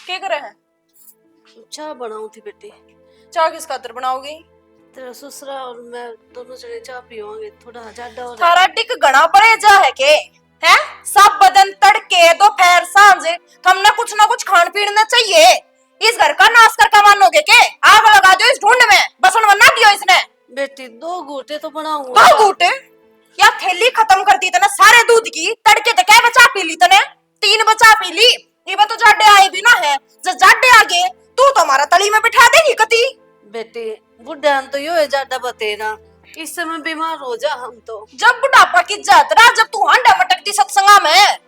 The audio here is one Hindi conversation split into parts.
क्या करे है? चाय बनाऊं थी बेटी। चाय किस खातर बनाओगी? तेरा ससुरा और मैं दोनों जने चाय पियोगे, थोड़ा ज्यादा हो रहा थारा टिक घना पड़े जा है के हैं? सब बदन तड़के दोपहर सांझ हमने कुछ ना कुछ खान पीना चाहिए। इस घर का नाश कर मानोगे के? आग लगा दो इस ढूंढ में, बसन बना दियो इसने। बेटी 2 घूंटे तो बनाऊंगा। 2 घूंटे? या थैली खत्म कर दी तने सारे दूध की, तड़के तो क्या बचा पी ली तने? 3 बचा पी ली। ये तो जाडे आए भी ना है, जब जाडे आगे तू तो हमारा तली में बिठा देगी कती। बेटी बुढ़ा तो यो है ज्यादा बतेरा, इस समय बीमार हो जा हम तो। जब बुढ़ापा की जात्रा, जब तू हांडा मटकती सत्संगा में,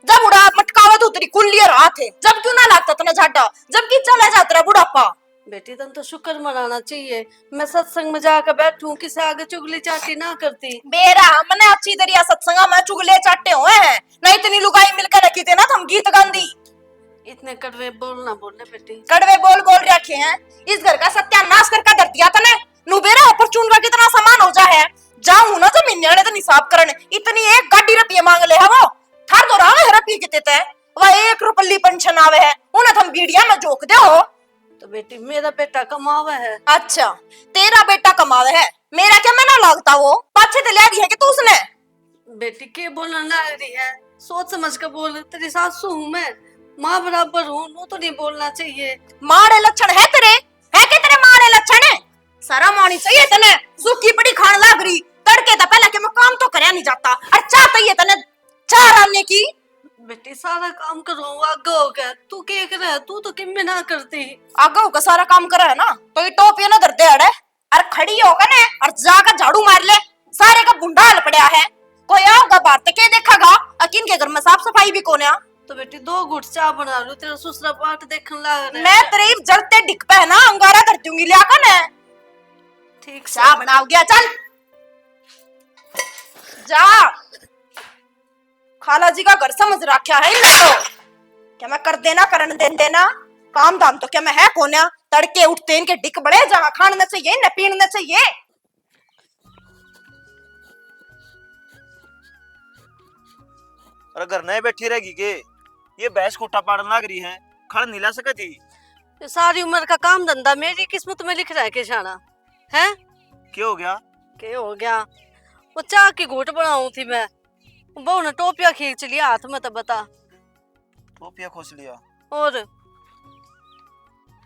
जब बुढ़ा मटकावत उतरी कुल्ली रात है, जब क्यों ना लागता तना झाटा, जब की चला जाता बुढ़ापा। बेटी तन तो शुक्र मनाना चाहिए, मैं सत्संग में जाकर बैठूं, किसी आगे चुगली चाटी ना करती। बेरा हमने अच्छी दरिया सत्संगा में चुगले चाटे हुए हैं, नहीं इतनी लुगाई मिलकर रखी थे ना हम गीत गांधी। इतने कड़वे बोल ना बोलने बेटी। कड़वे बोल बोल रखे हैं, इस घर का सत्यानाश करके धर दिया तने। नुबेरा ऑपरचून का कितना सामान हो जा है, जाऊं ना जमीन ने तो हिसाब करने, इतनी एक गाड़ी रुपये मांग ले है वो। थार तो रहा है रुपये कितने थे, वह 1 रुपये पेंशन आवे है, उन्हें तुम बीड़िया में जोक दे हो। तो बेटी मेरा बेटा कमावा है। अच्छा तेरा बेटा कमावे है, मेरा क्या मना लागता वो पाछे तो ले दी है कि तू उसने। बेटी के बोलना लग रही है, सोच समझ कर बोल, तेरी सासू हूँ मैं, माँ बराबर हूँ, वो तो नहीं बोलना चाहिए। मारे लक्षण है तेरे, है कि तेरे मारे लक्षण है? शर्म आनी चाहिए तने, सूखी पड़ी खान लाग रही, तड़के तो पहले के मैं काम तो करया नहीं जाता, और चाह चाहिए तने चार आने की। बेटी सारा काम करो आगे हो गया, तू क्या करे, तू तो किम में ना करती। आगे होकर सारा काम करा है ना, तो ये टोपिया ना धरते अड़े, और खड़ी होगा ना और जाकर झाड़ू मार ले, सारे का बुंडाल पड़ा है। कोई आओगा बाहर तो क्या देखेगा, अकिन के घर में साफ सफाई भी कोने। तो बेटी 2 घुट चाय बना लो, तेरा ससुरा बाट देखने लग रहा है। मैं तेरे जलते डिक पे है ना अंगारा कर दूंगी लिया कर है। ठीक चाय बनाओ गया, चल जा। खाला जी का घर समझ रखा है इन तो, क्या मैं कर देना करन देना, काम दाम तो क्या मैं है कोन्या, तड़के उठते इनके डिक बड़े, जहाँ खाना चाहिए न पीना चाहिए। अरे घर नहीं बैठी रहेगी के? ये भैंस खोटा पाड़न लग रही है, खड़ नहीं ला सकती। ये सारी उम्र का काम धंधा मेरी किस्मत में लिख रहा है किसाना है। क्या हो गया? क्या हो गया, वो चाय की घूट बनाऊं थी मैं, बहू ने टोपिया खींच लिया हाथ में, तो बता। टोपिया खोस लिया? और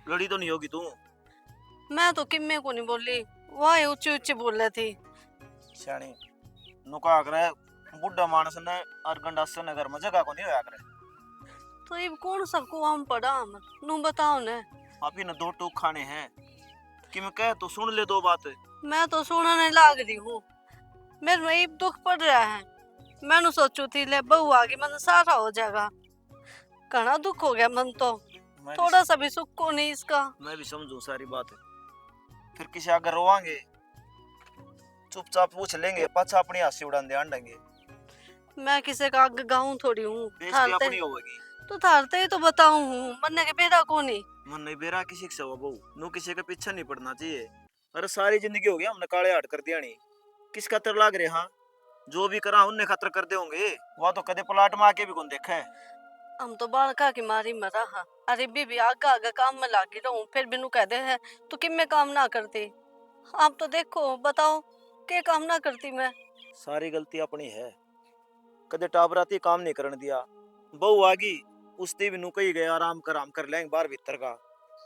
लड़ी तो नहीं होगी तू? मैं तो किम्मे को नहीं बोली, वह ऊंची ऊंची बोल रही थी। सियाणी नुका करे बुढ़ा मानस ने और गंडासे ने घर में जगह को नहीं होया करे। तो ये कौन सा कुआं पड़ा हम नू बताओ ने। आप ही ने 2 टूक खाने हैं कि मैं कह तो सुन ले 2 बात। मैं तो सुनने लाग रही हूँ, मेरे में एक दुख पड़ रहा है। मैंने सोचू थी ले बहू आ गई मन सारा हो जाएगा, घना दुख हो गया मन तो, थोड़ा सा भी सुख को नहीं इसका। मैं भी समझू सारी बात है, फिर किसी आगे रोवांगे, चुपचाप पूछ लेंगे, पाछा अपनी हंसी उड़ान दे आंडेंगे। मैं किसी का आगे गाऊं थोड़ी हूँ, बेइज्जती अपनी होगी तो थारते ही तो बताऊं हूँ, मरने के बेरा को नहीं। मन नहीं बेरा किसी से हो बहू, नु किसी के पीछे नहीं पड़ना चाहिए। अरे सारी जिंदगी हो गया हमने काले हाट कर दिया नहीं, किस खातर लाग रहे? हाँ जो भी करा उनने खातर कर दे होंगे, वह तो कदे प्लाट में आके भी कौन देखा है। हम तो बालका की मारी मरा हा, अरे भी आगा आगा काम में लागी रहूं, फिर बिनु कहते हैं तो किम में काम ना करती। आप तो देखो बताओ के काम ना करती मैं। सारी गलती अपनी है, कदे टाबराती काम नहीं करने दिया। बहू आगी उसती भी नु कही गए आराम कर लेंगे बाहर भीतर का,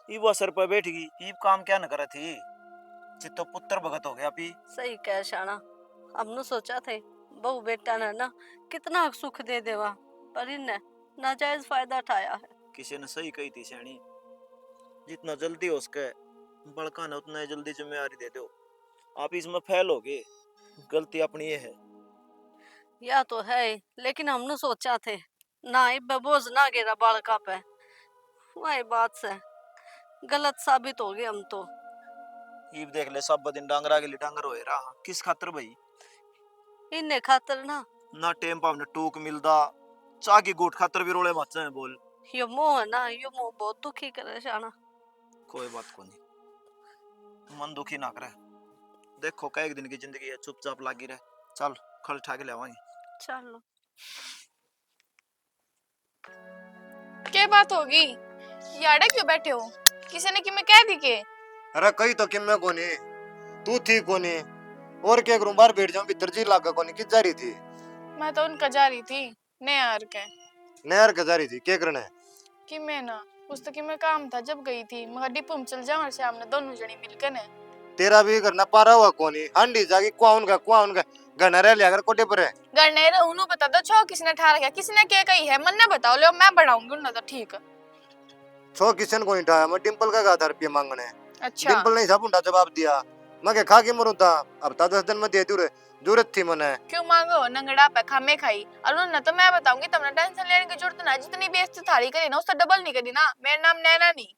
इब सर पर बैठ गई, इब काम क्या न करे थी, चित्तो पुत्र भगत हो गया पी। सही कह शाना, हमने सोचा थे बहू बेटा ने ना कितना सुख दे देवा, पर इनने नाजायज फायदा उठाया है। किसी ने सही कही थी सैनी, जितना जल्दी हो सके बड़का ने उतना जल्दी जिम्मेदारी दे दो, आप इसमें फेल हो गए, गलती अपनी ये है। या तो है, लेकिन हमने सोचा थे ना इब बोझ ना गिरा बालका पे, वही बात से गलत साबित हो गए हम तो। ईब देख ले सब दिन डांगरा के लिए डांगर होए रहा, किस खातर भाई? इन्ने खातर ना टेम पाव ने टूक मिलदा, चाह की गोट खातर भी रोले मच है बोल। यो मोह है ना, यो मोह बहुत दुखी करे शाना। कोई बात को नहीं, मन दुखी ना करे, देखो कई दिन की जिंदगी है, चुपचाप लागी रहे, चल खल ठा के ले आवांगे। चलो क्या बात होगी? याडा क्यों बैठे हो? किसी ने कि मैं कह दी के? अरे कही तो कि मैं कोनी, तू थी कोनी, और क्या करूं, बाहर बैठ जाऊं, भीतर जी लागा कोनी, किस जा रही थी? मैं तो उनका जा रही थी ने यार के नहर के जा रही थी, क्या करना है? कि मैं ना पुस्तक में काम था जब गई थी मगर डिपो में चल जाऊं और शाम ने दोनों जनी मिलकर ने तेरा भी करना पारा हुआ कोनी, हांडी जागी कुआ उनका घना रह लिया कर कोटे पर है। गरने रे उन्हों बता दो छो किसने ठा रखा किसने क्या कही है मन ने बताओ ले मैं बढ़ाऊंगी उन्हें तो ठीक। छो किशन को नहीं उठाया, मैं डिंपल का 1000 रुपया मांगने। अच्छा डिंपल ने सब उल्टा जवाब दिया, मैं क्या खा के मरूं था, अब ता 10 दिन में दे दूं रे, जरूरत थी मने। क्यों मांगो नंगड़ा पे खामे खाई और उन्हें तो मैं बताऊंगी तुमने टेंशन लेने की जरूरत ना जितनी बेइज्जती थारी करी ना उससे डबल नहीं करी ना मेरा नाम नैना नहीं।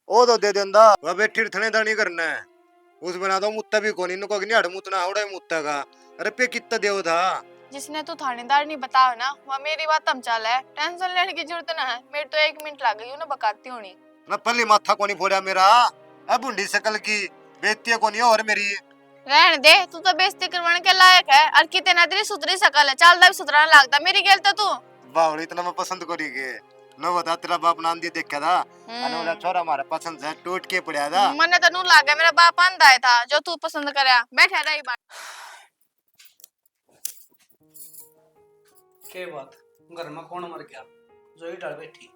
ओ तो दे देंदा, वह बैठी थने दानी करना है, उस बना दो मुत्ता भी कोनी, नको कि हड़ मुतना हौड़ा मुत्ता का, अरे पे कितना देव था। जिसने तू थानेदार नहीं बताओ ना वह मेरी बात हम चाल है टेंशन लेने की जरूरत ना है मेरे तो 1 मिनट लग गई उन्हें बकाती होनी। मैं पल्ली माथा कोनी फोड़ा मेरा, अब बुंडी शकल की बेइज्जती कोनी और मेरी। रहने दे तू तो बेइज्जती करवाने के लायक है और कितने तेरी सुधरी शकल है चालदा भी सुधराने लगता मेरी गेल तो तू। बावड़ी इतना मैं पसंद करी के, न बता तेरा बाप नाम दिए देखा था, अनोला छोरा हमारा पसंद से टूट के पड़ा था। मने तो नू लागे मेरा बाप आंदा था जो तू पसंद करया बैठा रही बात। के बात घर में कौन मर गया जो ही डर बैठी?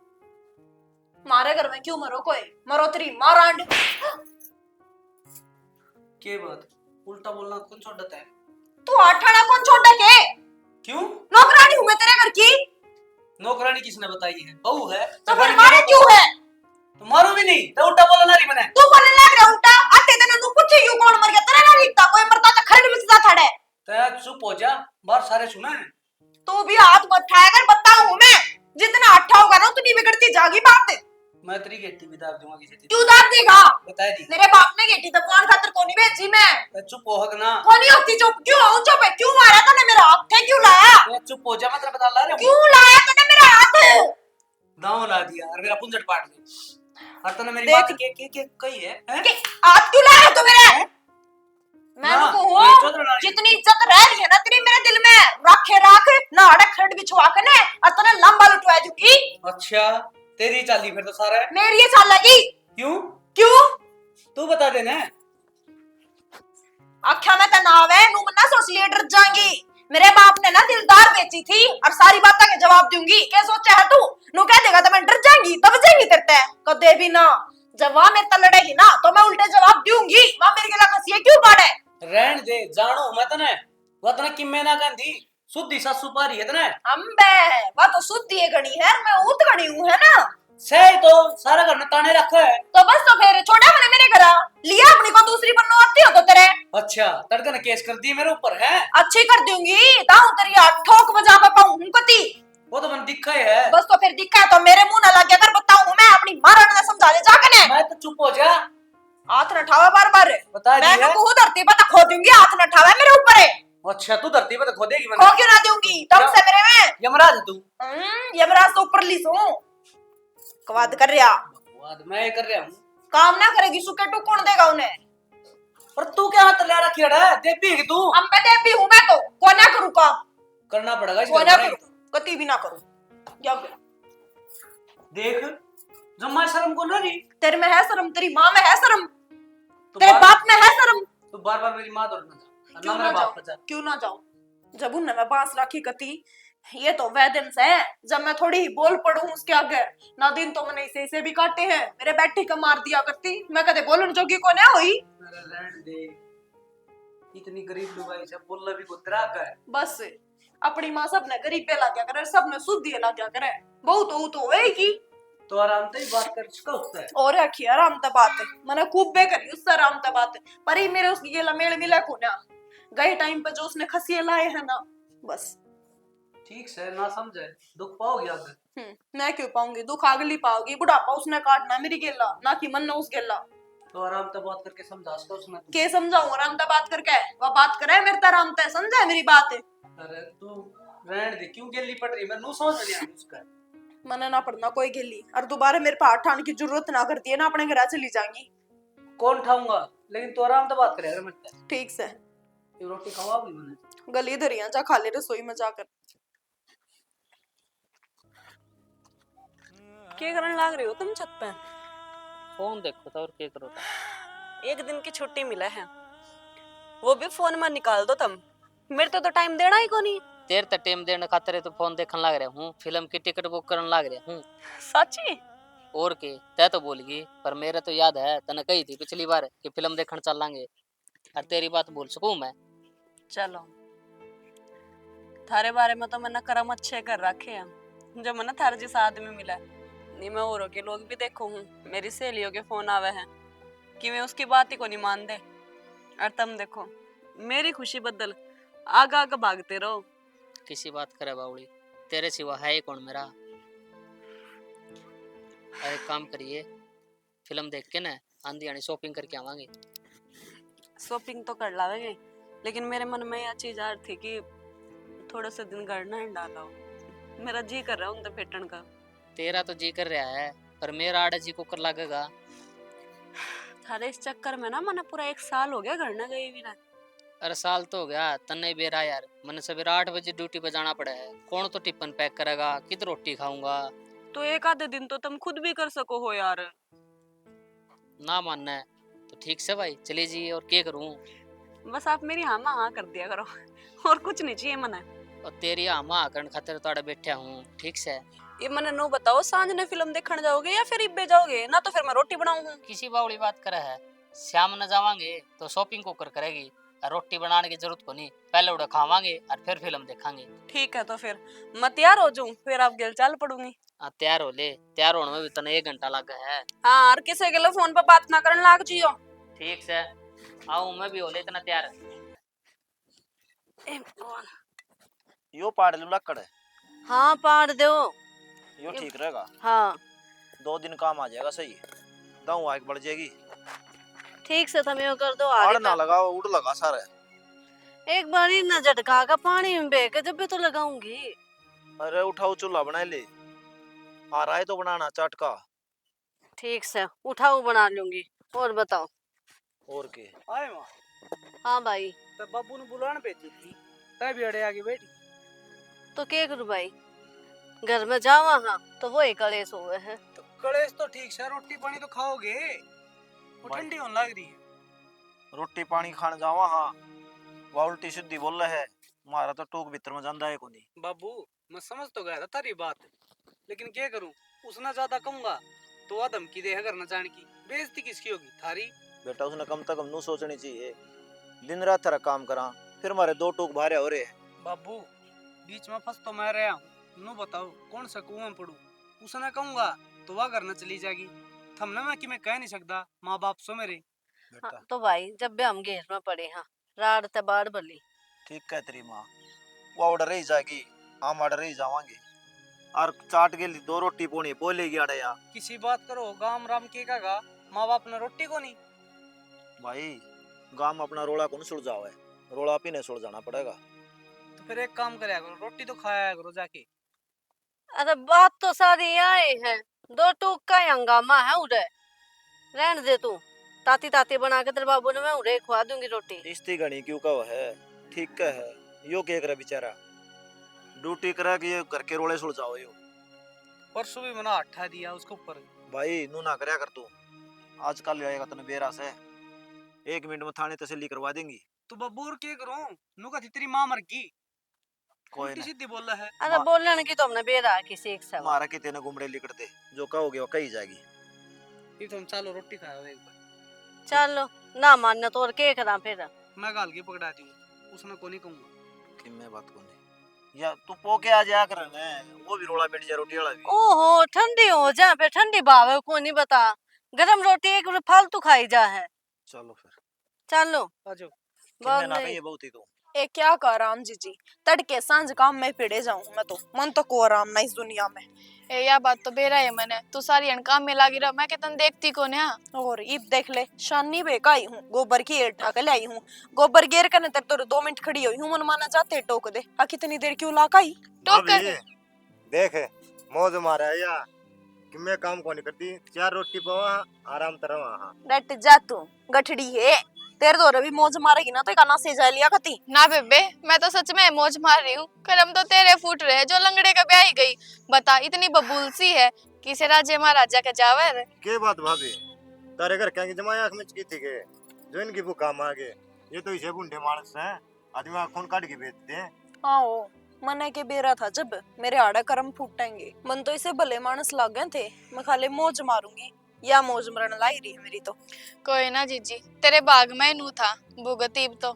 मारे घर में क्यों मरो कोई मरो तेरी मारांड। के बात उल्टा बोलना कौन छोड़ता है? तू आठाना कौन छोटा के? क्यों? नौकरानी हूं मैं तेरे घर की। नौकरानी किसने बताई है? बहू है तो फिर मारे क्यों है? तुम्हारो भी नहीं तो उल्टा बोलना नहीं बने। तू बोलने लग रहा उल्टा आते दिन तू पूछे क्यों कौन मर गया तेरा ना दिखता कोई मरता तो खरड़ में सजा थाड़े। ते चुप हो जा, बाहर सारे सुना है। तू भी हाथ मत उठाया कर बताऊं हूं मैं जितना अट्ठा होगा ना उतनी बिगड़ती जागी बात। मैं तेरी गेटी भी दाब दूंगा किसी दिन। क्यों दाब देगा? बता दी मेरे बाप ने गेटी तो कौन खातर कोनी बेची मैं। ते चुप हो हक ना। कोनी होती चुप क्यों हूं चुप है क्यों मारा तूने मेरा हाथ थे क्यों लाया? ते चुप हो जा, मैं तेरा बता ला रहा हूं। क्यों लाया तूने मेरा हाथ? दांव ला दिया और मेरा पुंजट पाट दी और तूने मेरी देख। बात के कही है, हैं? कि हाथ क्यों लाया तू मेरे? मैं ना, तो ये हूं चौधरी रानी। जितनी इज्जत रह रही है ना तेरी मेरे दिल में रखे रख ना अड़क खरड़ बिछवा के ने और तूने लंबा लुटवा दूंगी। अच्छा तेरी चाली फिर तो सारा है। मेरी ये साल लगी क्यों? क्यों? तू बता देना। आख्या में तनाव है नू मन्ना सोच लिए डर जाएंगी। मेरे बाप ने ना दिलदार बेची थी और सारी बातों के जवाब दूंगी क्या सोचा है तू? नू कह देगा तो मैं डर जाएंगी तब जाएंगी तेरे ते कदे भी ना। जब वहां मेरे तक लड़ेगी ना तो मैं उल्टे जवाब दूंगी वहां मेरे के लगा हंसी क्यों पड़े? रहन दे जानो मैं तने वो तने किम्मे ना कहंदी सुद्धी सासु पारी है तने। अम्बे वो तो शुद्ध ये गणी है मैं ऊत गणी हूं है ना। सही तो सारा घर में ताने रखा है। तो बस तो फिर छोड़ा मैंने मेरे घर लिया अपनी को दूसरी बनना आती हो तो तेरे। अच्छा तड़का ने केस कर दी मेरे ऊपर है। अच्छी कर दूंगी ताऊ तेरी ठोक बजा पे पाऊं हूं कती। वो तो मन दिखा ही है। बस तो फिर दिखा है तो मेरे मुंह ना लग गया कर बताऊं मैं अपनी मारन ने समझा ले जाके ने। मैं तो चुप हो जा। हाथ न उठावा बार बार बता दी मैं है। को धरती पर तो खो दूंगी हाथ न उठावा मेरे ऊपर है। अच्छा तू धरती पे तो खो देगी खो मैंने। क्यों ना दूंगी तब से मेरे में यमराज है तू। यमराज तो ऊपर ली सो कवाद कर रहा वाद मैं कर रहा हूँ। काम ना करेगी सुके टू कौन देगा उन्हें? पर तू क्या हाथ ले रखी है देवी है तू। हम पे दे भी हूं मैं तो को ना करूं काम करना पड़ेगा इस को घर ना में। करूं कति भी ना करूं क्या गया? देख जम्मा शर्म को ना रही तेरे में है शर्म तेरी माँ में है शर्म तो तेरे बाप में है शर्म। तू बार बार मेरी माँ दौड़ना जा क्यों ना ना मेरे जाऊं? बाप पर जा। क्यों ना जाऊं? जब उन्हें मैं बांस राखी कती ये तो वह दिन से है जब मैं थोड़ी ही बोल पड़ू उसके आगे ना दिन तो मैंने इसे भी काटे हैं मेरे बैठी का मार दिया करती मैं कदे बोलन जोगी को ना हुई। मेरा रहन दे इतनी गरीब लुगाई से बोलना भी को तरह का है। बस अपनी माँ सबने गरीब पे लाग्या करे सबने शुद्ध लाग्या करे बहुत तो होएगी तो आराम से ही बात कर इसका होता है। और रखी आराम त बात है मैंने खूब बेकरी उससे आराम त बात है पर ही मेरे उसकी गेला मेल मिला को ना गए टाइम पे जो उसने खसिए लाए हैं ना बस ठीक से ना समझे दुख पाओगे आगे। मैं क्यों पाऊंगी दुख अगली पाओगी बुढ़ापा उसने काटना मेरी गेला ना कि मन उस गेला। तो आराम से बात करके समझा उसको उसने तू। के समझाऊं आराम त बात करके वो बात करे मेरे तरह आराम त समझे मेरी बात है। अरे तू रहन दे क्यों गेली पड़ रही मैं नू समझ नहीं आ उसका। मना ना पड़ना कोई गेली और दोबारा मेरे पे हाथ ठाने की जरूरत ना करती है ना अपने घर चली जाएंगी। कौन ठाऊंगा लेकिन तू आराम से बात करे मेरे से। ठीक से ये रोटी खवाओगी मैंने गली धरिया जा खा ले रसोई में जाकर। क्या करने लाग रहे हो तुम छत पे? फोन देखो तो और क्या करो तो। एक दिन की छुट्टी मिला है, वो भी फोन में निकाल दो तुम। मेरे तो टाइम देना ही को नहीं। तेरे तो टाइम देने खातिर तो फोन देखने लग रहा हूँ, फिल्म की टिकट बुक करने लग रहा हूँ। सच्ची? और के तय तो बोल गई, पर मेरे तो याद है तने कही थी पिछली बार कि फिल्म देखने चलेंगे, और तेरी बात भूल सकूं मैं? चलो, थारे बारे में तो मैंने कर्म अच्छे कर रखे हैं जो मैंने थारे जैसा आदमी मिला। नहीं मैं औरों के लोग भी देखो हूँ, मेरी सहेलियों के फोन आवे हैं कि मैं उसकी बात ही को नहीं मान दे, और तुम देखो मेरी खुशी बदल आग आग भागते रहो। किसी बात करे बावड़ी, तेरे सिवा है ही कौन मेरा। और एक काम करिए, फिल्म देख के ना आंधी आनी शॉपिंग करके आवांगे। शॉपिंग तो कर लावेंगे, लेकिन मेरे मन में यह चीज आ रही थी कि थोड़े से दिन घर ना डाला हो। मेरा जी कर रहा है उन फेटन का। तेरा तो जी कर रहा है, पर मेरा आड़ा जी को कर लगेगा। थारे इस चक्कर में ना मैंने पूरा 1 साल हो गया घर ना गई भी ना। अरे साल तो हो गया तन्ने बेरा यार, मैंने सवेरे 8 बजे ड्यूटी पे जाना पड़ा है। कौन तो टिफिन पैक करेगा, कितनी रोटी खाऊंगा। तो एक आधे दिन तो तुम खुद भी कर सको हो यार। ना मानना है तो ठीक से भाई चले जी, और क्या करूं। बस आप मेरी हाँ में हाँ कर दिया करो और कुछ नहीं चाहिए मने। और तेरी आमा आकरण खातिर तो बैठा हूँ, ठीक से। ये मने नो बताओ, सांझ ने फिल्म देखने जाओगे या फिर इब्बे जाओगे? ना तो फिर मैं रोटी बनाऊंगा। किसी बावड़ी बात करे है, शाम न जावांगे तो शॉपिंग को कर करेगी, और रोटी बनाने की जरूरत को नहीं, पहले उड़ा खावांगे और फिर फिल्म देखांगे। ठीक है तो फिर मैं तैयार हो जाऊं, फिर आप गेल चाल पड़ूंगी। तैयार हो ले, तैयार होने में भी तने 1 घंटा लगा है। हाँ, और किसी के लिए फोन पे बात ना करने लाग जियो। ठीक से आओ, मैं भी हो ले इतना तैयार। यो पाड़ लू लक्कड़ है, हाँ पाड़ दो। यो ठीक रहेगा। हाँ 2 दिन काम आ जाएगा सही। दाऊ आग बढ़ जाएगी। ठीक से तुम यो कर दो। आड़ आगे ना लगाओ, उड़ लगा सारा। एक बार ही न झटका का पानी में बह के जब भी तो लगाऊंगी। अरे उठाओ, चूल्हा बना ले। आ रहा है तो बनाना चाटका। ठीक से उठाओ, बना लूंगी। और बताओ। और के आए मां, हाँ भाई। तो बाबू ने बुलाने भेजी थी, तय भी अड़े आगे बैठी। तो क्या करूं भाई, घर में जावा हाँ तो वो ही कलेश हुए है। तो कलेश तो ठीक से, रोटी पानी तो खाओगे, वो भाई। ठंडी होने लग रही है। रोटी पानी खाने जावा। हाँ वह उल्टी सीधी बोल रहा है, मारा तो टोक भीतर में जांदा है कोनी। बाबू मैं समझ तो गया था तारी बात, लेकिन क्या करूं, उसने ज्यादा कहूंगा तो वह धमकी दे है करना जान की, बेइज्जती किसकी होगी थारी। बेटा उसने कम तक नू सोचनी चाहिए। दिन रात तेरा काम करा, फिर मारे 2 टोक भारे हो रहे। बाबू बीच में फंस तो मैं रहा हूँ, नु बताओ कौन सा कुआं में पड़ू। उसने कहूंगा तो वह करना चली जाएगी, थमने में कि मैं कह नहीं सकता, माँ बाप सो मेरे। हाँ, बेटा तो भाई जब भी हम घेर में पड़े हाँ राड ते बाढ़ भली। ठीक कह तेरी माँ, वो ऑर्डर ही जाएगी, हम ऑर्डर ही जावांगे। और चाट के लिए 2 रोटी पोनी बोलेगी अड़े यार। किसी बात करो गाम राम के का माँ बाप ने रोटी को नहीं। भाई गांव में अपना रोड़ा कौन सुलझाओ है, रोड़ा पीने सुलझाना पड़ेगा। तो फिर एक काम करया करो, रोटी तो खाया करो जाके। अरे बात तो सारी आए है, 2 टूक का ही हंगामा है उधर। रहने दे तू, ताती ताती बना के तेरे बाबू ने मैं उड़े खवा दूंगी रोटी। इस्ती घनी क्यों का है, ठीक का है। यो क्या करे बेचारा, ड्यूटी करा कि ये घर के रोड़े सुलझाओ यो। परसों भी मना हटा दिया उसके ऊपर। भाई नू ना करया कर तू, आजकल आएगा तने बेरा से 1 मिनट में थाने तसल्ली करवा देंगी। तो बब्बू और क्या करूं, नुका थी तेरी मां मर गई, कोई उल्टी ना, सीधी बोल रहा है। अरे बोलने की तो हमने बेरा किसी एक से। मारा कि तेने गुमड़े लिकड़ते, जो कहोगे वो कही जाएगी। ये तुम चालो रोटी खाओ एक बार। चलो ना मानना तो और क्या करा फिर। मैं गाल के पकड़ा दी, उसने को नहीं कहूंगा। कि मैं बात को नहीं, या तू पो के आ जा कर ने, वो भी रोड़ा बैठ जा रोटी वाला भी। ओहो ठंडी हो जा, फिर ठंडी भावे को नहीं बता, गरम रोटी एक फालतू खाई जा है। चलो फिर चलो आ जाओ। कि मैं ना कही बहुत ही तू। ए क्या कर राम जी, तड़के सांझ काम में पिड़े जाऊं मैं तो, मन तो को आराम ना इस दुनिया में। ए या बात तो बेरा है मने, तू सारी अन काम में लागी रह, मैं के तन देखती को ने। और ईब देख ले, शानी बेका आई हूँ, गोबर की एर ठाके लाई हूँ, गोबर गेर करने तक तो 2 मिनट खड़ी हुई हूँ, मन माना जाते टोक दे। आ कितनी देर क्यों लाकाई टोक कर देख मौज मारा है या कि मैं काम को नहीं करती, 4 रोटी पावा आराम तरह वहाँ। डट जा तू, गठड़ी है तेरे तो भी मौज मारेगी ना तो काना से जा लिया कती। ना बेबे, मैं तो सच में मौज मार रही हूँ, करम तो तेरे फूट रहे जो लंगड़े का ब्याह ही गई। बता इतनी बबूल सी है, किसे राजे महाराजा का जावर। के बात भाभी, तारे घर क्या जमाए आंख में की थी के जो इनकी वो काम आ गए। ये तो इसे बूढ़े मानस है, आदमी आंखों काट के बेचते हैं। आओ मने के बेरा था जब मेरे आड़े कर्म फूटेंगे। मन तो इसे भले मानस लाग गए थे, मैं खाली मौज मारूंगी या मौज मरण लाई रही है मेरी तो। कोई ना जीजी, तेरे बाग में नू था भुगतीब तो।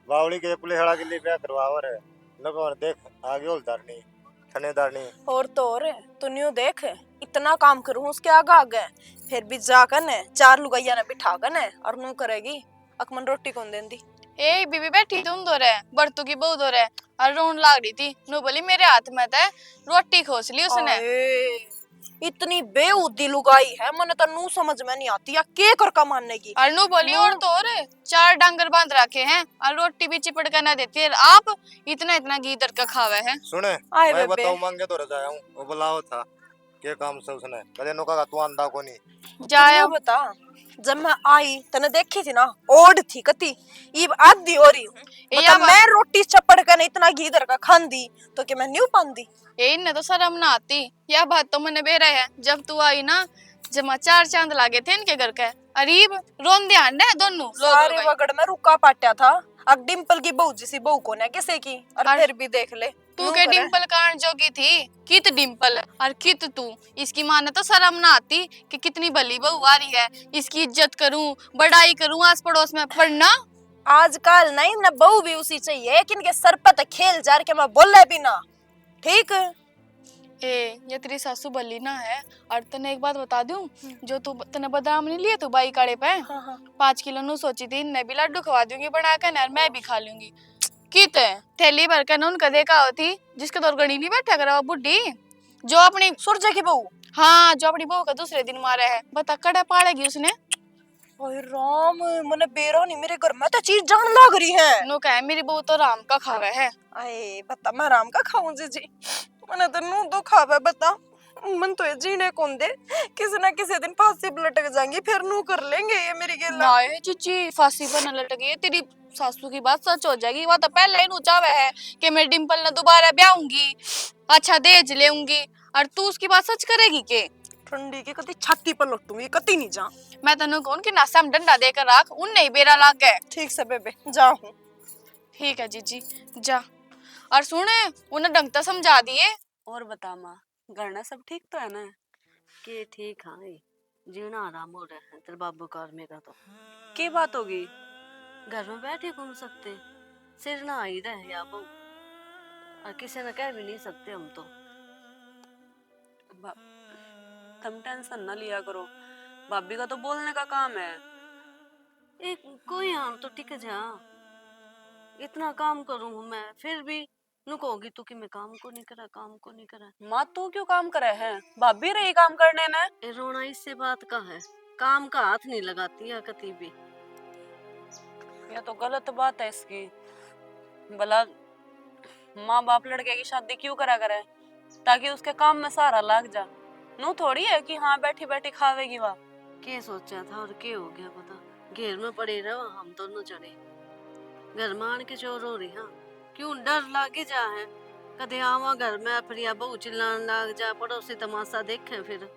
बावली के पुलिहड़ा के लिए ब्याह करवावर है, लगो देख आगे उल्दारनी ठनेदारनी। और तो और तू न्यू देख, इतना काम करूं उसके आगे आगे, फिर भी जाकर ने 4 लुगाइया ने बिठा कर ने और नू करेगी अकमन रोटी कौन देंदी। ए बीबी बैठी तुम दो रे, बर्तू की बहू दो रे, और रोन लाग रही थी। नु बोली मेरे हाथ में तो रोटी खोस ली उसने। आए, इतनी बेउद्दी लुगाई है, मने तो नू समझ में नहीं आती या के कर का मानने की। और नु बोली और तो और 4 डांगर बांध रखे हैं और रोटी भी चिपड़ कर ना देती है। आप इतना इतना घी दर का खावे है। सुने आए मैं बेबे बताऊं मांगे तो रजाया हूं, वो बुलाओ था के काम से उसने कदे नो का तू आंदा को नहीं जाया बता। जब मैं आई तने देखी थी ना, ओड थी कती इब आधी हो रही हूँ। या मतलब मैं रोटी चपड़ कर इतना घी दर का खांदी तो कि मैं न्यू पांदी। ये इन्हें तो शर्म ना आती। यह बात तो मैंने बेरा है, जब तू आई ना जमा 4 चांद लागे थे इनके घर के। अरीब रोन ध्यान है दोनों सारे लोग। वगड़ में रुका पाट्या था। अब डिम्पल की बहू जैसी बहू कौन है किसे की, और फिर भी देख ले तू नू के करे। डिम्पल कांड जोगी थी, कित डिम्पल और कित तू। इसकी माँ ने तो शर्म ना आती कि कितनी भली बहू आ रही है, इसकी इज्जत करूं बड़ाई करूं आस पड़ोस में। पढ़ना आजकल नहीं न बहू भी उसी चाहिए कि इनके सर पर खेल जार के मैं बोले भी ना। ठीक ए ये तेरी सासू भली ना है। और तने एक बात बता दूं, जो तू तने बादाम नहीं लिए तू बाई काड़े पे, 5 किलो नु सोची थी इन्हें भी लड्डू खवा दूंगी बना कर और मैं भी खा लूंगी। कित थैली भर कर उनका देखा होती जिसके दौर गणी नहीं बैठा करा वो बुढ़ी जो अपनी सूरज की बहू। हाँ जो अपनी बहू का दूसरे दिन मारा है। बता कड़ा पाड़ेगी उसने। ओए राम, मने बेरो नहीं, मेरे घर में तो चीज जान लग रही है। नो कहे मेरी बहू तो राम का खावे है। आए बता मैं राम का खाऊं जी। मने तो नू तो खावे बता। मन तो ये जीने कौन दे, किसी ना किसी दिन फांसी पे लटक जाएंगी फिर नू कर लेंगे ये मेरी गेला। ना ये चीची फांसी पर न लटकी है। तेरी सासू की बात सच हो जाएगी। वो तो पहले ही चाहवे है कि मैं डिम्पल ने दोबारा ब्याहूंगी, अच्छा दहेज लेऊंगी, और तू उसकी बात सच करेगी के? ठंडी की कति छाती पर लुटूंगी, कति नहीं जा। मैं तेन कहूं कि नासा में डंडा देकर रख, उन नहीं बेरा लाग गए। ठीक से बेबे जाऊं। ठीक है जीजी जा। और सुने उन्हें ढंग से समझा दिए। और बता माँ, घर ना सब ठीक तो है ना? के ठीक हाँ, जीना आराम हो रहा है तेरे बाबू का और मेरा तो। के बात होगी? घर में बैठे घूम सकते, सिर ना आई रहे या बहू, और किसी ने कह भी नहीं सकते हम तो। तुम टेंशन ना लिया करो, भाभी का तो बोलने का काम है। एक कोई हम तो टिक जा, इतना काम करूं मैं फिर भी नु कहोगी तू कि मैं काम को नहीं करा। माँ तू क्यों काम करे है, भाभी रही काम करने में। ए रोना इससे बात का है, काम का हाथ नहीं लगाती है कती भी। ये तो गलत बात है इसकी। भला माँ बाप लड़के की शादी क्यों करा करे, ताकि उसके काम में सहारा लग जा। नू थोड़ी है कि हाँ बैठी बैठी खावेगी वह। के सोचा था और के हो गया पता, घेर में पड़े रहो हम दोनों चढ़े। घर में आन के चोर हो रही हाँ, क्यों डर लागे जा है। कदे आवा घर में फिर या बहू चिल्लाने लग जा, पड़ोसी तमाशा देखे फिर।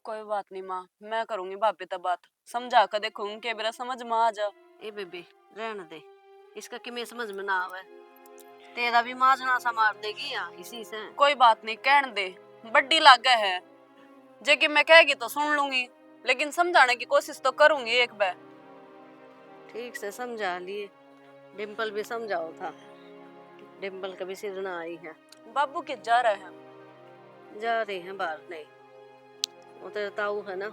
कोई बात नहीं माँ, मैं करूंगी भाभी तब बात, समझा कर देखूंगी के मेरा समझ में आ जा। ए बेबी रहने दे, इसका कि मैं समझ में ना आवे, तेरा भी माजना सा मार देगी या इसी से। कोई बात नहीं कहने दे, बड्डी लागे है जे कि मैं कहेगी तो सुन लूंगी, लेकिन समझाने की कोशिश तो करूंगी एक बार। ठीक से समझा लिए, डिम्पल भी समझाओ था, डिम्पल कभी सिर ना आई है। बाबू के जा रहे हैं? जा रहे हैं बाहर, नहीं वो तेरा ताऊ है ना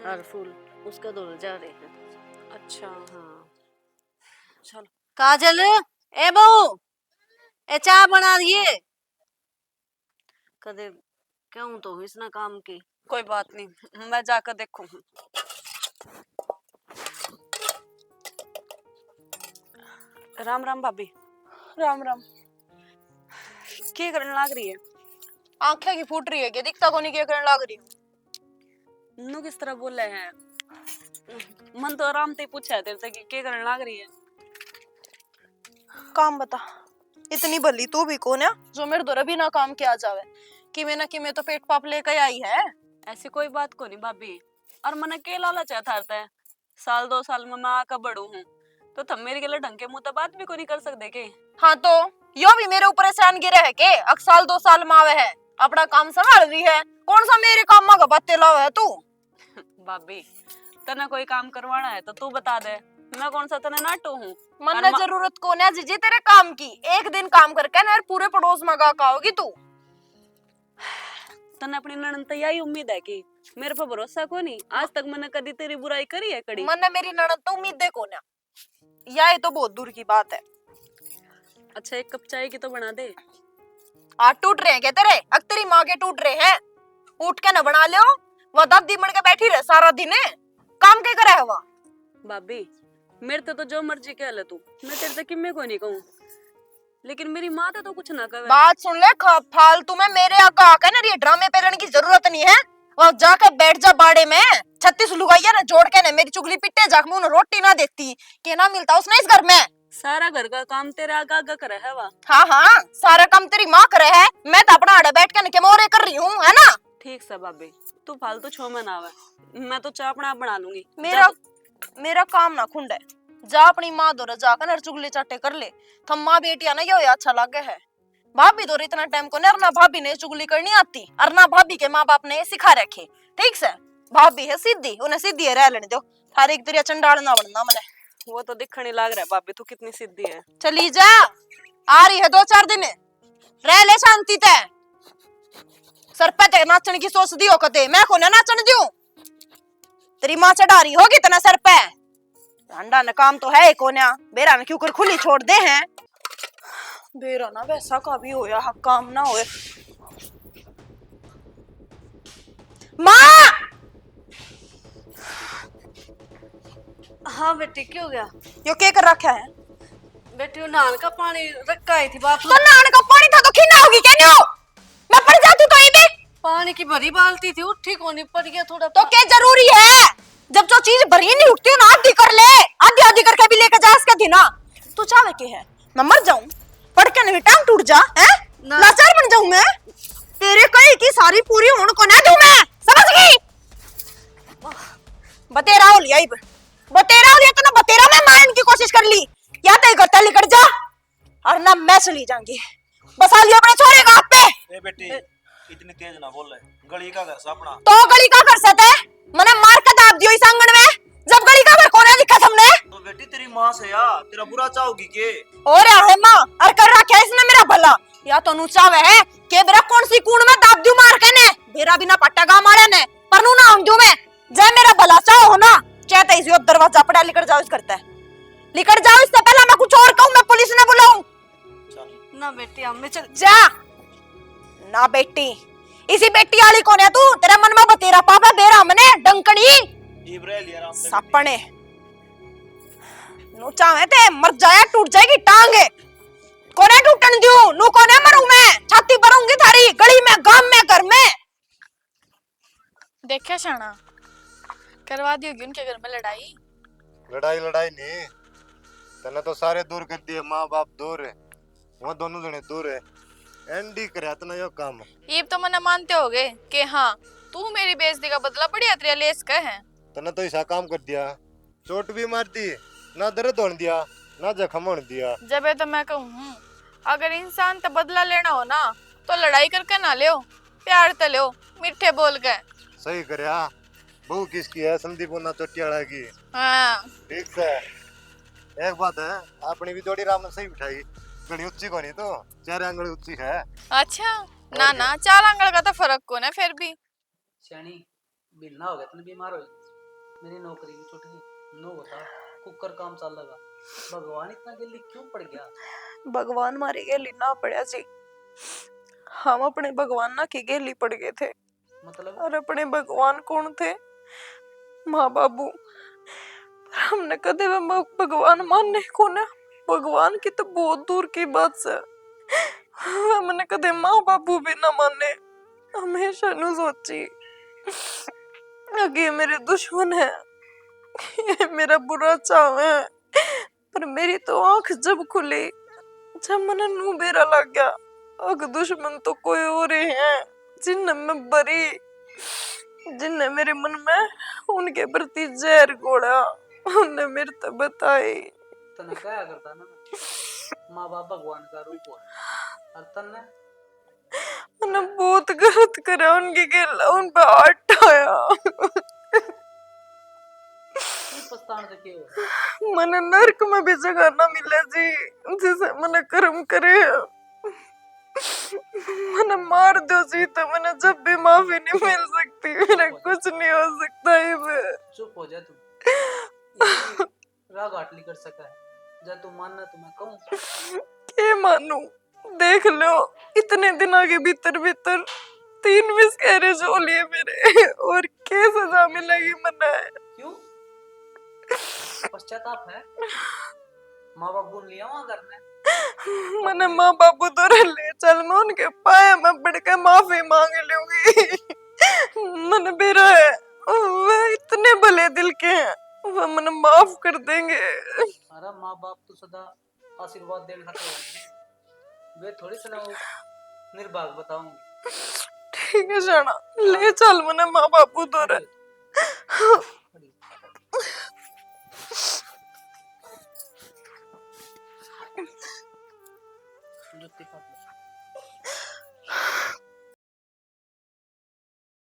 हर फूल, उसका दौर जा रहे हैं। अच्छा हाँ चलो। काजल ए बहू ए चाय बना दिए। कदे क्यों तो इसना काम की। कोई बात नहीं, मैं जाकर देखूं। राम राम भाभी। राम राम। क्या करने लग रही है? आंखें की फूट रही है, क्या दिखता को नहीं क्या करने लग रही हूँ। नू किस तरह बोले हैं, मन तो आराम से पूछा है तेरे से कि क्या करने लग रही है। काम बता, इतनी भली तू भी कौन है जो मेरे द्वारा बिना काम किया जावे। किमे ना किमे तो पेट पाप लेकर आई है। ऐसी कोई बात को नहीं भाभी। और मन के लालच है थारते है। साल 2 साल में मैं आका बड़ू हूँ तो थम मेरे गले ढंग के मुंह तो बात भी को नहीं कर सकते के। हाँ तो यो भी मेरे ऊपर एहसान गिरे है के अक साल 2 साल में आवे है, अपना काम संभाल रही है। कौन सा मेरे काम में बातें लावे है तू? भाभी तना कोई काम करवाना है तो तू बता दे, मैं कौन सा तना नाटू हूँ। मन ने जरूरत को ना जीजी तेरे काम की, एक दिन काम करके ना पूरे पड़ोस में गा होगी तू। तने अपनी ननद तो यही उम्मीद है कि मेरे पर भरोसा को नहीं, आज तक मैंने कभी तेरी बुराई करी है कड़ी। मन ने मेरी ननद तो उम्मीद देखो ना, यह तो बहुत दूर की बात है। अच्छा एक कप चाय की तो बना दे। आज टूट रहे हैं क्या तेरे? अब तेरी माँ के टूट रहे हैं, उठ के न बना लो। वह दादी बन के बैठी रहे सारा दिन है, काम क्या करे है वह? भाभी मेरे तो जो मर्जी कह ले तू, मैं तेरे से किम्मे को नहीं कहूँ, लेकिन मेरी माँ तो कुछ ना कहे। बात सुन ले, फालतू में मेरे आका आके ना ये ड्रामे पेरने की जरूरत नहीं है। वह जाके बैठ जा बाड़े में, 36 लुगाइया ना जोड़ के ना मेरी चुगली पिट्टे जाक में उन्हें रोटी ना देती के ना मिलता उसने इस घर में। सारा घर का काम तेरे आगा आगा करे है वा। हाँ हाँ सारा काम तेरी माँ करे है, मैं तो अपना आड़े बैठ के मोरे कर रही हूँ, है ना? ठीक से भाभी तू फालतू छो में ना आवे, मैं तो चाय अपना आप बना लूंगी। मेरा काम ना खुंड है, जा अपनी माँ दो जाकर चुगली चाटे कर ले। थम माँ बेटिया ना यो अच्छा लगे है। भाभी दो इतना टाइम को ना अरना भाभी ने चुगली करनी आती, अरना भाभी के माँ बाप ने सिखा रखे। ठीक से भाभी है सीधी, उन्हें सीधी है रह लेने दो, थारे एक तेरी चंडाल ना बनना मने। वो तो दिखने लग रहा है भाभी तू कितनी सीधी है। चली जा, आ रही है 2-4 दिन रह ले शांति ते। सर पे ते नाचन की सोच दी हो कते, मैं को ना नाचन दूं? तेरी माँ चढ़ा रही होगी तना सर पे। अंडा न काम तो है कोन्या, बेरा न क्यों कर खुली छोड़ दे हैं। बेरा ना वैसा का भी होया हक काम ना होए। माँ! हाँ बेटी क्यों हो गया? यो क्या कर रखा है? बेटी नान का पानी रखा ही थी बाप। तो नान का पानी था तो खीना होगी क्या न्यू? मैं पड़ जाती तो ये पानी की भरी बाल्टी थी, उठी को नहीं पड़ गया थोड़ा। तो क्या जरूरी है? जब जो चीज भरी नहीं उठती ना आधी कर ले, आधी आधी करके भी लेके जा इसका दिना। तू चाहे के है मैं मर जाऊं, पड़ के नहीं टांग टूट जा है, लाचार बन जाऊं मैं। तेरे कई की सारी पूरी होने को ना दूं मैं, समझ गई? बतेरा हो लिया इब, बतेरा हो लिया तो ना बतेरा में मारने की कोशिश कर ली, या तो घर निकल जा और ना मैं चली जाऊंगी। बसा लिया अपने छोरे का आप पे। ए बेटी इतनी तेज ना बोल रहे, गली का घर सा अपना। तो गली का कर सकते है, मने मार के दाब दियो इस आंगन में, जब गली का घर कोने दिखा हमने। तो बेटी तेरी माँ से या तेरा बुरा चाहोगी के? और है माँ और कर रखा है इसने मेरा भला, या तो नुचावे है के मेरा कौन सी कूड़ में दाब दूं मार के ने, मेरा बिना पट्टा गा मारे ने पर नु ना हम दूं मैं। जय मेरा भला चाहो ना, चाहते इसी दरवाजा पड़ा लिखड़ जाओ इस करता है, लिखड़ जाओ, इससे पहले मैं कुछ और कहूं मैं पुलिस ने बुलाऊं। ना बेटी हमें चल जा ना बेटी, इसी बेटी वाली कौन है तू? तेरा मन में बतेरा पापा बेरा मने डंकनी सपने नु चाहे ते मर जाए टूट जाएगी टांगे, कोने टूटन दूं नु कोने मरूं मैं, छाती भरूंगी थारी गली में गांव में घर में। देखा शाना करवा दी होगी उनके घर में लड़ाई। लड़ाई नहीं, तने तो सारे दूर कर दिए, माँ बाप दूर है, वो दोनों जने दूर है, एंडी करे तना यो काम। ये तो मना मानते होगे कि हाँ तू मेरी बेइज्जती का बदला बढ़िया तेरे लेस का है। तने तो ऐसा काम कर दिया, चोट भी मार दी, ना दर्द होने दिया ना जख्म होने दिया। जब ये तो मैं कहूँ अगर इंसान तो बदला लेना हो ना तो लड़ाई करके ना ले, प्यार तो ले, मीठे बोल के। सही करया, बहू किसकी है? संदीप ना चोटियाड़ा की। हाँ ठीक है, एक बात है अपनी भी जोड़ी राम ने सही बिठाई, घड़ी ऊंची को नहीं तो 4 आंगली ऊंची है। अच्छा ना ना 4 आंगल का तो फर्क कौन है फिर भी। शानी बिलना हो गया तुम बीमार हो, मेरी नौकरी भी छूट गई, नो बता कुकर काम चल लगा, भगवान इतना जल्दी क्यों पड़ गया? भगवान मारी गेली ना पड़ा जी, हम अपने भगवान ना की गेली पड़ गए थे। मतलब और अपने भगवान कौन थे? माँ बाबू। हमने कदे भगवान मानने को ना, भगवान की तो बहुत दूर की बात से, हमने कदे माँ बाबू भी ना माने। हमेशा नु सोची ये मेरे दुश्मन है, ये मेरा बुरा चाव है, पर मेरी तो आंख जब खुली, जब मन नू बेरा लग गया अग दुश्मन तो कोई और ही है, जिन मैं बरी, जिनने मेरे मन में उनके प्रति जहर घोड़ा, उनने मेरे तो बताई। तने क्या करता ना, माँ बाप भगवान का रूप हो, और तने मैंने बहुत गलत करा उनके गेला, उन पे हाथ आया। की पछतान से के हो। मैंने नरक में भी जगह ना मिले जी, जिसे मैंने कर्म करे। मैंने मार दो जी तो मैंने जब भी माफी नहीं मिल सकती, मेरा कुछ नहीं हो सकता ये। चुप हो जा तू, राग आटली कर सका है, जा तू मानना तो मैं कहूँ। के मानू, देख लो इतने दिनों के भीतर भीतर 3 मिसकैरेज हो लिए मेरे, और क्या सजा मिलेगी मना है। क्यों पश्चाताप है, माँ बाप गुण लिया वहां घर में। मैंने माँ बापू तो ले चल, मैं उनके पाए में पड़ के माफी मांग लूंगी। मैंने बेरा है, वे इतने भले दिल के हैं, वो मैंने माफ कर देंगे। अरे माँ बाप तो सदा आशीर्वाद देने खाते हैं, वे थोड़ी सा ना वो निर्भाग बताऊंगी। ठीक है शाना, ले चल मैंने माँ बापू तो जुत्ती काट लो।